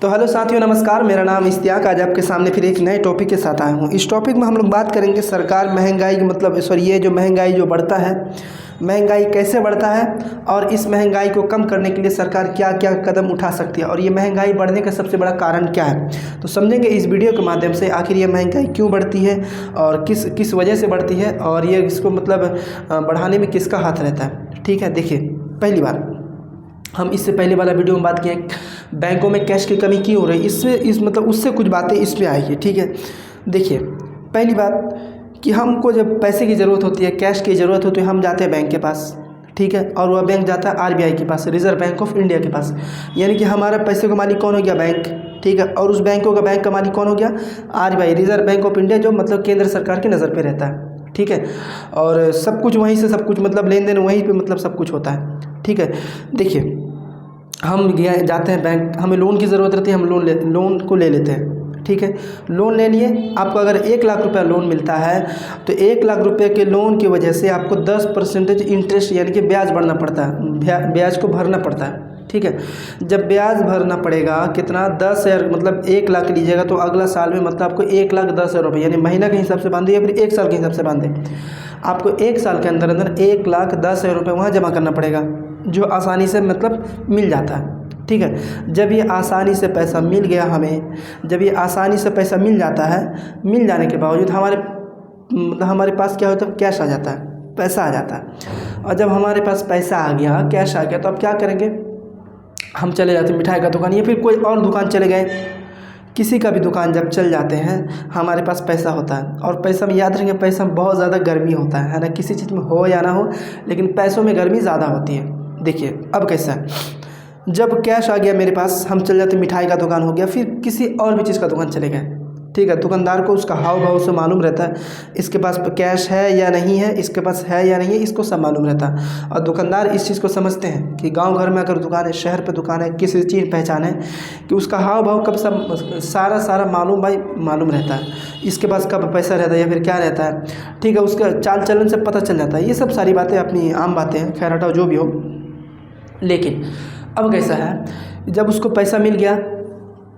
तो हेलो साथियों, नमस्कार। मेरा नाम इश्तियाक। आज आपके सामने फिर एक नए टॉपिक के साथ आया हूँ। इस टॉपिक में हम लोग बात करेंगे सरकार महंगाई ये जो महंगाई जो बढ़ता है, महंगाई कैसे बढ़ता है और इस महंगाई को कम करने के लिए सरकार क्या क्या कदम उठा सकती है और ये महंगाई बढ़ने का सबसे बड़ा कारण क्या है। तो समझेंगे इस वीडियो के माध्यम से आखिर ये महंगाई क्यों बढ़ती है और किस वजह से बढ़ती है और ये इसको बढ़ाने में किसका हाथ रहता है। ठीक है, देखिए, पहली बात हम इससे पहले वाला वीडियो में बात किए बैंकों में कैश की कमी क्यों हो रही है। उससे कुछ बातें इसमें आई है। ठीक है, देखिए, पहली बात कि हमको जब पैसे की ज़रूरत होती है, कैश की ज़रूरत होती है, हम जाते हैं बैंक के पास। ठीक है, और वह बैंक जाता है RBI के पास, रिजर्व बैंक ऑफ इंडिया के पास। यानी कि हमारे पैसे का मालिक कौन हो गया? बैंक। ठीक है, और उस बैंक का मालिक कौन हो गया? RBI, reserve bank of India, जो केंद्र सरकार की नज़र पर रहता है। ठीक है, और सब कुछ वहीं से सब कुछ लेन देन वहीं पे सब कुछ होता है। ठीक है, देखिए, हम जाते हैं बैंक, हमें लोन की ज़रूरत रहती है, हम लोन को ले लेते हैं। ठीक है, लोन ले लिए। आपको अगर 1 लाख रुपया लोन मिलता है तो 1 लाख रुपये के लोन की वजह से आपको 10% इंटरेस्ट यानी कि ब्याज भरना पड़ता है, ब्याज को भरना पड़ता है। ठीक है, जब ब्याज भरना पड़ेगा कितना? 10,000 1 लाख लीजिएगा तो अगला साल में आपको 1,10,000 रुपये यानी महीना के हिसाब से बांधे या फिर 1 साल के हिसाब से बांधे, आपको 1 साल के अंदर 1,10,000 रुपये वहाँ जमा करना पड़ेगा, जो आसानी से मिल जाता है। ठीक है, जब ये आसानी से पैसा मिल गया हमें, जब ये आसानी से पैसा मिल जाता है, मिल जाने के बावजूद हमारे पास क्या होता है? कैश आ जाता है, पैसा आ जाता है। और जब हमारे पास पैसा आ गया, कैश आ गया, तो अब क्या करेंगे? हम चले जाते हैं मिठाई का दुकान या फिर कोई और दुकान चले गए। किसी का भी दुकान जब चल जाते हैं, हमारे पास पैसा होता है और पैसा में याद रखेंगे, पैसा में बहुत ज़्यादा गर्मी होता है ना। किसी चीज़ में हो या ना हो, लेकिन पैसों में गर्मी ज़्यादा होती है। देखिए अब कैसा है, जब कैश आ गया मेरे पास, हम चल जाते, मिठाई का दुकान हो गया, फिर किसी और भी चीज़ का दुकान चले गए। ठीक है, दुकानदार को उसका हाव भाव से मालूम रहता है, इसके पास कैश है या नहीं है, इसके पास है या नहीं है, इसको सब मालूम रहता है। और दुकानदार इस चीज़ को समझते हैं कि गांव घर में अगर दुकान है, शहर पे दुकान है, किसी चीज़ पहचान है कि उसका हाव भाव कब सब सारा मालूम रहता है, इसके पास कब पैसा रहता है या फिर क्या रहता है। ठीक है, उसका चाल चलन से पता चल जाता है। ये सब सारी बातें अपनी आम बातें हैं, खैर हटाओ जो भी हो। लेकिन अब कैसा है, जब उसको पैसा मिल गया,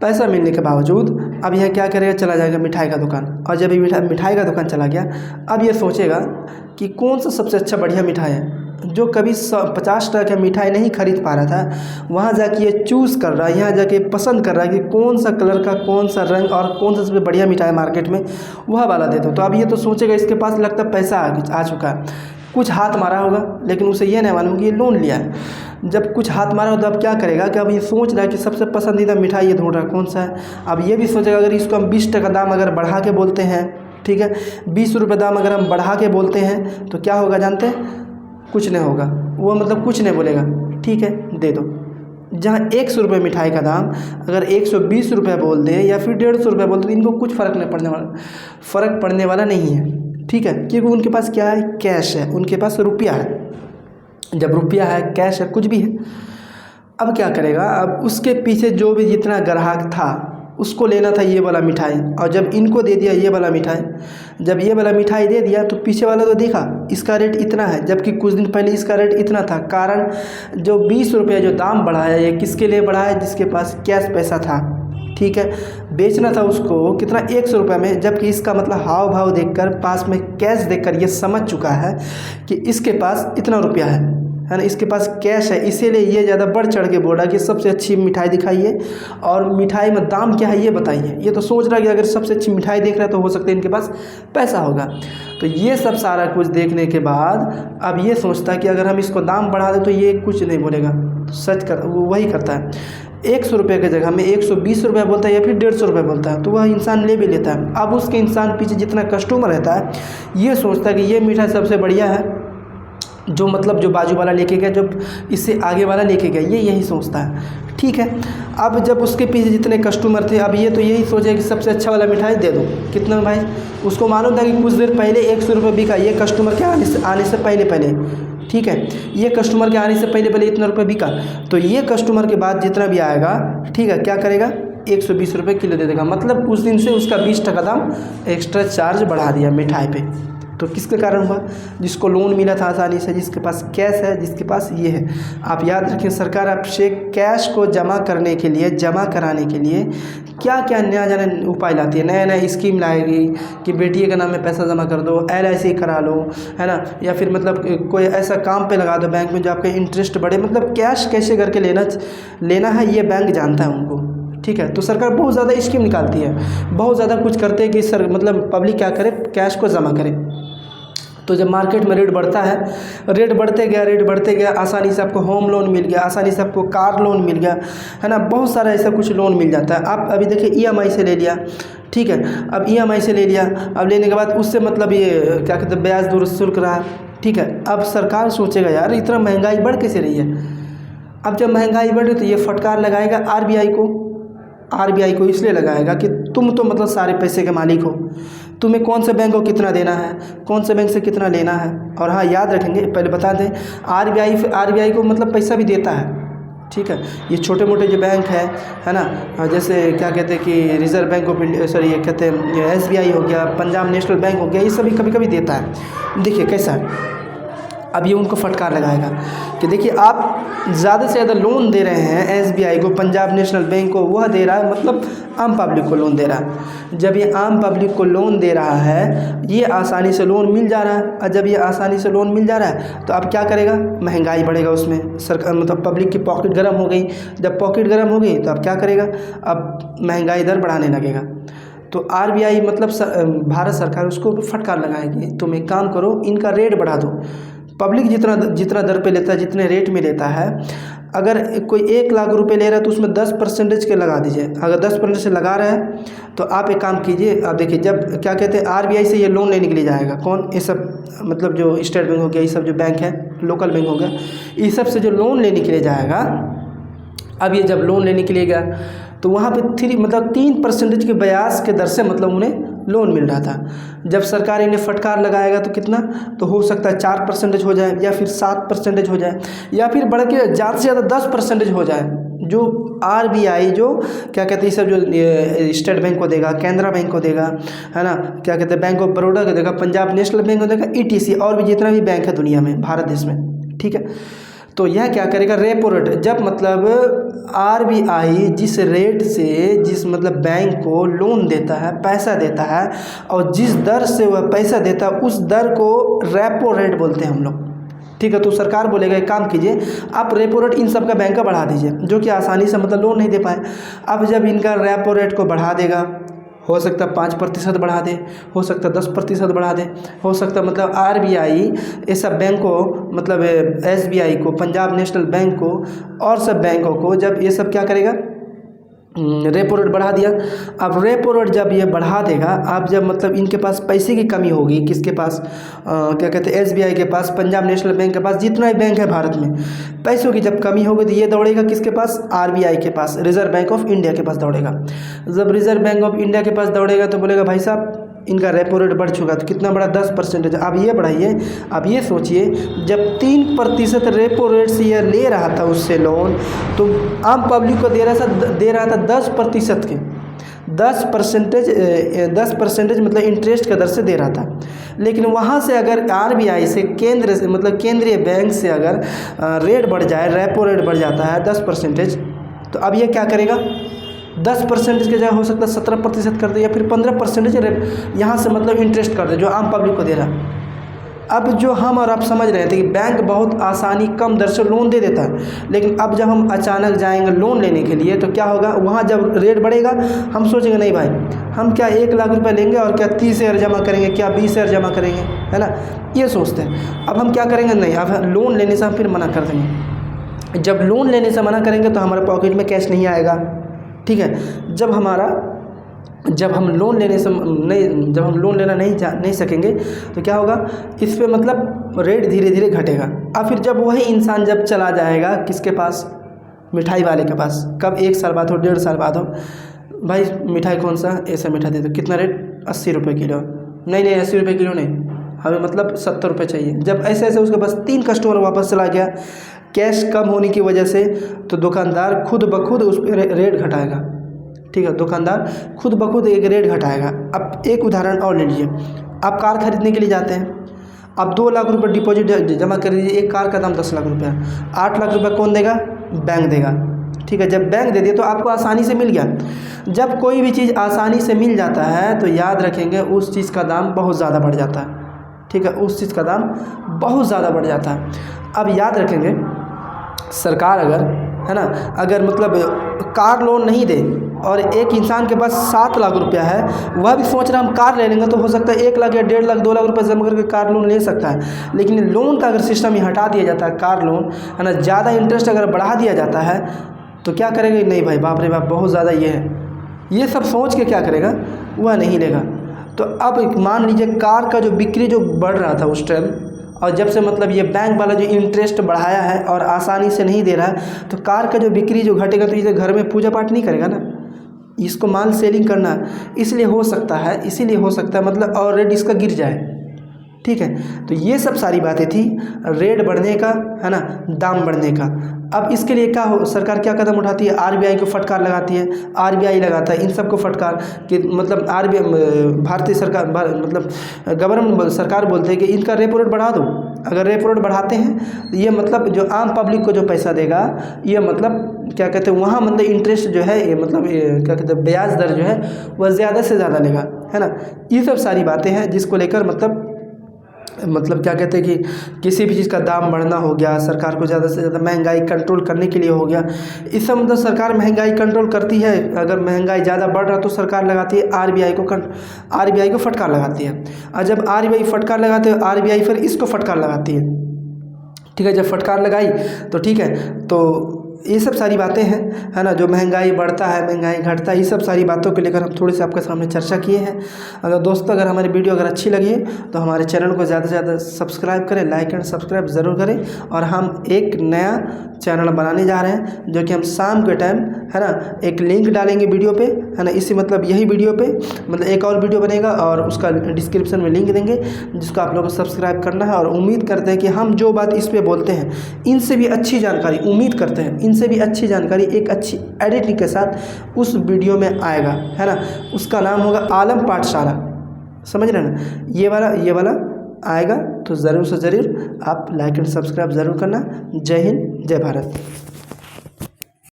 पैसा मिलने के बावजूद अब यह क्या करेगा? चला जाएगा मिठाई का दुकान। और जब ये मिठाई का दुकान चला गया, अब ये सोचेगा कि कौन सा सबसे अच्छा बढ़िया मिठाई है। जो कभी 50 टका का मिठाई नहीं खरीद पा रहा था, वहाँ जाके ये चूज़ कर रहा है, यहाँ जाके पसंद कर रहा है कि कौन सा कलर का, कौन सा रंग और कौन सा सबसे बढ़िया मिठाई मार्केट में, वह वाला दे दो। तो अब ये तो सोचेगा, इसके पास लगता है पैसा आ चुका है, कुछ हाथ मारा होगा, लेकिन उसे ये नहीं मालूम कि ये लोन लिया है। जब कुछ हाथ मारा हो तो अब क्या करेगा कि अब ये सोच रहा है कि सबसे पसंदीदा मिठाई ये ढूंढ रहा है कौन सा है। अब ये भी सोचेगा, अगर इसको हम 20 टका दाम अगर बढ़ा के बोलते हैं, ठीक है, 20 रुपये दाम अगर हम बढ़ा के बोलते हैं तो क्या होगा जानते हैं? कुछ नहीं होगा, वो कुछ नहीं बोलेगा। ठीक है, दे दो। जहाँ 100 रुपये मिठाई का दाम अगर 120 रुपये बोल दे या फिर 150 रुपये बोल दे, इनको कुछ फ़र्क पड़ने वाला नहीं है। ठीक है, क्योंकि उनके पास क्या है? कैश है, उनके पास रुपया है। जब रुपया है, कैश है, कुछ भी है, अब क्या करेगा? अब उसके पीछे जो भी जितना ग्राहक था उसको लेना था ये वाला मिठाई, और जब इनको दे दिया ये वाला मिठाई, जब ये वाला मिठाई दे दिया तो पीछे वाला तो देखा इसका रेट इतना है, जबकि कुछ दिन पहले इसका रेट इतना था। कारण जो 20 रुपये जो दाम बढ़ाया, ये किसके लिए बढ़ाया? जिसके पास कैश पैसा था। ठीक है, बेचना था उसको कितना? 100 रुपये में, जबकि इसका हाव भाव देखकर, पास में कैश देखकर ये समझ चुका है कि इसके पास इतना रुपया है ना, इसके पास कैश है, इसीलिए ये ज़्यादा बढ़ चढ़ के बोल रहा है कि सबसे अच्छी मिठाई दिखाइए और मिठाई में दाम क्या है ये बताइए। ये तो सोच रहा है कि अगर सबसे अच्छी मिठाई देख रहा है तो हो सकता है इनके पास पैसा होगा। तो ये सब सारा कुछ देखने के बाद अब ये सोचता है कि अगर हम इसको दाम बढ़ा दें तो ये कुछ नहीं बोलेगा, तो वही करता है। 100 रुपये की जगह में 120 रुपये बोलता है या फिर 150 रुपये बोलता है, तो वह इंसान ले भी लेता है। अब उसके इंसान पीछे जितना कस्टमर रहता है, ये सोचता है कि ये मिठाई सबसे बढ़िया है, जो जो बाजू वाला लेके गया, जो इससे आगे वाला लेके गया, ये यही सोचता है। ठीक है, अब जब उसके पीछे जितने कस्टमर थे, अब ये तो यही सोचे कि सबसे अच्छा वाला मिठाई दे दो। कितना भाई? उसको मालूम था कि कुछ देर पहले 100 रुपये बिका, ये कस्टमर के आने से पहले। ठीक है, ये कस्टमर के आने से पहले इतना रुपये बिका, तो ये कस्टमर के बाद जितना भी आएगा, ठीक है, क्या करेगा? 120 रुपये किलो दे देगा। उस दिन से उसका 20 टका दाम एक्स्ट्रा चार्ज बढ़ा दिया मिठाई पे। तो किसके कारण हुआ? जिसको लोन मिला था आसानी से, जिसके पास कैश है, जिसके पास ये है। आप याद रखें, सरकार आपसे कैश को जमा करने के लिए, जमा कराने के लिए क्या क्या नया नया उपाय लाती है, नया नया स्कीम लाएगी कि बेटी के नाम में पैसा जमा कर दो, LIC करा लो, है ना, या फिर मतलब कोई ऐसा काम पे लगा दो बैंक में जो आपका इंटरेस्ट बढ़े। मतलब कैश कैसे करके लेना है ये बैंक जानता है उनको, ठीक है। तो सरकार बहुत ज़्यादा स्कीम निकालती है, बहुत ज़्यादा कुछ करते हैं कि मतलब पब्लिक क्या करे, कैश को जमा करे। तो जब मार्केट में रेट बढ़ता है, रेट बढ़ते गया, आसानी से आपको होम लोन मिल गया, आसानी से आपको कार लोन मिल गया, है ना, बहुत सारा ऐसा कुछ लोन मिल जाता है। आप अभी देखिए EMI से ले लिया, ठीक है, अब EMI से ले लिया, अब लेने के बाद उससे मतलब ये क्या कहते हैं, ब्याज दर शुल्क रहा, ठीक है। अब सरकार सोचेगा यार इतना महंगाई बढ़ कैसे रही है। अब जब महंगाई बढ़े तो ये फटकार लगाएगा RBI को इसलिए लगाएगा कि तुम तो मतलब सारे पैसे के मालिक हो, तुम्हें कौन से बैंक को कितना देना है, कौन से बैंक से कितना लेना है। और हाँ, याद रखेंगे, पहले बता दें, RBI को मतलब पैसा भी देता है, ठीक है। ये छोटे मोटे जो बैंक है ना, जैसे क्या कहते हैं कि reserve bank of India, sorry ये कहते हैं SBI हो गया, पंजाब नेशनल बैंक हो गया, ये सभी कभी कभी देता है। देखिए कैसा है, अब ये उनको फटकार लगाएगा कि देखिए आप ज़्यादा से ज़्यादा लोन दे रहे हैं SBI को, पंजाब नेशनल बैंक को, वह दे रहा है मतलब आम पब्लिक को लोन दे रहा है। जब ये आम पब्लिक को लोन दे रहा है, ये आसानी से लोन मिल जा रहा है, और जब ये आसानी से लोन मिल जा रहा है तो अब क्या करेगा, महंगाई बढ़ेगा उसमें, सरकार मतलब पब्लिक की पॉकेट गर्म हो गई। जब पॉकेट गर्म हो गई तो अब क्या करेगा, अब महंगाई दर बढ़ाने लगेगा। तो RBI मतलब भारत सरकार उसको फटकार लगाएगी, तुम एक काम करो, इनका रेट बढ़ा दो। पब्लिक जितना दर पे लेता है, जितने रेट में लेता है, अगर कोई 1 लाख रुपए ले रहा है तो उसमें 10% के लगा दीजिए। अगर 10% से लगा रहा है तो आप एक काम कीजिए, आप देखिए जब क्या कहते हैं RBI से ये लोन लेने के लिए जाएगा, कौन, ये सब मतलब जो स्टेट बैंक हो गया, ये सब जो बैंक है, लोकल बैंक हो गया, इस सब से जो लोन लेने के लिए जाएगा, अब ये जब लोन लेने के लिए गया तो वहाँ पे 3% के ब्याज के दर से मतलब उन्हें लोन मिल रहा था। जब सरकार इन्हें फटकार लगाएगा तो कितना, तो हो सकता है 4% हो जाए, या फिर 7% हो जाए, या फिर बढ़ के ज़्यादा से ज़्यादा 10% हो जाए। जो RBI जो क्या कहते हैं सब जो स्टेट बैंक को देगा, कैनरा बैंक को देगा, है ना, क्या कहते हैं बैंक ऑफ बड़ौदा को देगा, पंजाब नेशनल बैंक को देगा, ETC और भी जितना भी बैंक है दुनिया में, भारत देश में, ठीक है। तो यह क्या करेगा, रेपो रेट, जब मतलब RBI जिस रेट से जिस मतलब बैंक को लोन देता है, पैसा देता है, और जिस दर से वह पैसा देता है उस दर को रेपो रेट बोलते हैं हम लोग, ठीक है। तो सरकार बोलेगा एक काम कीजिए, आप रेपो रेट इन सब का बैंक का बढ़ा दीजिए, जो कि आसानी से मतलब लोन नहीं दे पाए। अब जब इनका रेपो रेट को बढ़ा देगा, हो सकता है 5% बढ़ा दे, हो सकता है 10% बढ़ा दे, हो सकता है मतलब RBI ये सब बैंक को मतलब SBI को, पंजाब नेशनल बैंक को और सब बैंकों को जब ये सब क्या करेगा, रेपो रेट बढ़ा दिया। अब रेपो रेट जब ये बढ़ा देगा, आप जब मतलब इनके पास पैसे की कमी होगी, किसके पास, क्या कहते हैं SBI के पास, पंजाब नेशनल बैंक के पास, जितना भी बैंक है भारत में, पैसों की जब कमी होगी तो ये दौड़ेगा किसके पास, RBI के पास, रिजर्व बैंक ऑफ इंडिया के पास दौड़ेगा। जब रिजर्व बैंक ऑफ इंडिया के पास दौड़ेगा तो बोलेगा भाई साहब इनका रेपो रेट बढ़ चुका, तो कितना बढ़ा, 10%। अब ये बढ़ाइए, अब ये सोचिए जब 3% रेपो रेट से ये ले रहा था उससे लोन, तो आम पब्लिक को दे रहा था 10% के, 10% मतलब इंटरेस्ट का दर से दे रहा था। लेकिन वहाँ से अगर RBI से केंद्र से मतलब केंद्रीय बैंक से अगर रेट बढ़ जाए, रेपो रेट बढ़ जाता है 10%, तो अब ये क्या करेगा, 10% के जगह हो सकता है 17% कर दे, या फिर 15% यहाँ से मतलब इंटरेस्ट कर दे जो आम पब्लिक को दे रहा है। अब जो हम और आप समझ रहे थे कि बैंक बहुत आसानी कम दर से लोन दे देता है, लेकिन अब जब हम अचानक जाएंगे लोन लेने के लिए तो क्या होगा, वहाँ जब रेट बढ़ेगा हम सोचेंगे नहीं भाई हम क्या 1 लाख रुपए लेंगे और क्या 30,000 जमा करेंगे, क्या 20,000 जमा करेंगे, है ना, ये सोचते हैं। अब हम क्या करेंगे, नहीं, अब लोन लेने से हम फिर मना कर देंगे। जब लोन लेने से मना करेंगे तो हमारे पॉकेट में कैश नहीं आएगा, ठीक है। जब हम लोन लेना नहीं सकेंगे तो क्या होगा, इस पे मतलब रेट धीरे धीरे घटेगा। अब फिर जब वही इंसान जब चला जाएगा किसके पास, मिठाई वाले के पास, कब 1 साल बाद हो, 1.5 साल बाद हो, भाई मिठाई कौन सा, ऐसा मिठाई दे दो, कितना रेट, 80 रुपये किलो, नहीं 80 रुपये किलो नहीं, हमें मतलब 70 रुपये चाहिए। जब ऐसे उसके पास 3 कस्टमर वापस चला गया, कैश कम होने की वजह से, तो दुकानदार खुद ब खुद उस पर रेट घटाएगा, ठीक है, दुकानदार खुद ब खुद एक रेट घटाएगा। अब एक उदाहरण और ले लीजिए, आप कार खरीदने के लिए जाते हैं, आप 2 लाख रुपये डिपॉजिट जमा कर दीजिए, एक कार का दाम 10 लाख रुपये है, 8 लाख रुपये कौन देगा? बैंक देगा। ठीक है, जब बैंक दे दिए तो आपको आसानी से मिल गया। जब कोई भी चीज़ आसानी से मिल जाता है तो याद रखेंगे उस चीज़ का दाम बहुत ज़्यादा बढ़ जाता है। ठीक है, उस चीज़ का दाम बहुत ज़्यादा बढ़ जाता है। अब याद रखेंगे सरकार अगर, है ना, अगर मतलब कार लोन नहीं दे और एक इंसान के पास 7 लाख रुपया है, वह भी सोच रहा है हम कार ले लेंगे, तो हो सकता है 1 लाख या 1.5 लाख 2 लाख रुपये जमा करके कार लोन ले सकता है। लेकिन लोन का अगर सिस्टम ही हटा दिया जाता है, कार लोन, है ना, ज़्यादा इंटरेस्ट अगर बढ़ा दिया जाता है तो क्या करेंगे? नहीं भाई, बाप रे बाप बहुत ज़्यादा ये है, ये सब सोच के क्या करेगा? वह नहीं लेगा। तो अब मान लीजिए कार का जो बिक्री जो बढ़ रहा था उस टाइम, और जब से मतलब ये बैंक वाला जो इंटरेस्ट बढ़ाया है और आसानी से नहीं दे रहा है, तो कार का जो बिक्री जो घटेगा, तो इसे घर में पूजा पाठ नहीं करेगा ना, इसको माल सेलिंग करना है। इसलिए हो सकता है, इसीलिए हो सकता है मतलब और रेट इसका गिर जाए। ठीक है, तो ये सब सारी बातें थी रेट बढ़ने का, है ना, दाम बढ़ने का। अब इसके लिए क्या हो, सरकार क्या कदम उठाती है? आरबीआई को फटकार लगाती है, आरबीआई लगाता है इन सब को फटकार कि मतलब आरबीआई भारतीय सरकार मतलब गवर्नमेंट सरकार बोलते हैं कि इनका रेपो रेट बढ़ा दो। अगर रेपो रेट बढ़ाते हैं तो ये मतलब जो आम पब्लिक को जो पैसा देगा, ये मतलब क्या कहते हैं, वहाँ मतलब इंटरेस्ट जो है, ये मतलब क्या कहते हैं, ब्याज दर जो है वह ज़्यादा से ज़्यादा लेगा, है ना। ये सब सारी बातें हैं जिसको लेकर मतलब क्या कहते हैं कि किसी भी चीज़ का दाम बढ़ना हो गया, सरकार को ज़्यादा से ज़्यादा महंगाई कंट्रोल करने के लिए हो गया। इस सब मतलब सरकार महंगाई कंट्रोल करती है। अगर महंगाई ज़्यादा बढ़ रहा तो सरकार लगाती है आरबीआई को फटकार लगाती है। और जब आरबीआई फटकार लगाते हैं, आरबीआई फिर इसको फटकार लगाती है। ठीक है, जब फटकार लगाई तो ठीक है, तो ये सब सारी बातें हैं, है ना, जो महंगाई बढ़ता है, महंगाई घटता है, ये सब सारी बातों को लेकर हम थोड़ी सी आपके सामने चर्चा किए हैं। अगर दोस्तों अगर हमारी वीडियो अगर अच्छी लगी है तो हमारे चैनल को ज़्यादा से ज़्यादा सब्सक्राइब करें, लाइक एंड सब्सक्राइब ज़रूर करें। और हम एक नया चैनल बनाने जा रहे हैं जो कि हम शाम के टाइम, है ना, एक लिंक डालेंगे वीडियो पे, है ना, इसी मतलब यही वीडियो पे मतलब एक और वीडियो बनेगा और उसका डिस्क्रिप्शन में लिंक देंगे जिसको आप लोगों को सब्सक्राइब करना है। और उम्मीद करते हैं कि हम जो बात इस पर बोलते हैं इनसे भी अच्छी जानकारी, उम्मीद करते हैं इनसे भी अच्छी जानकारी एक अच्छी एडिटिंग के साथ उस वीडियो में आएगा, है ना। उसका नाम होगा आलम पाठशाला, समझ रहे हैं ना, ये वाला आएगा। तो ज़रूर से ज़रूर आप लाइक एंड सब्सक्राइब ज़रूर करना। जय हिंद, जय भारत।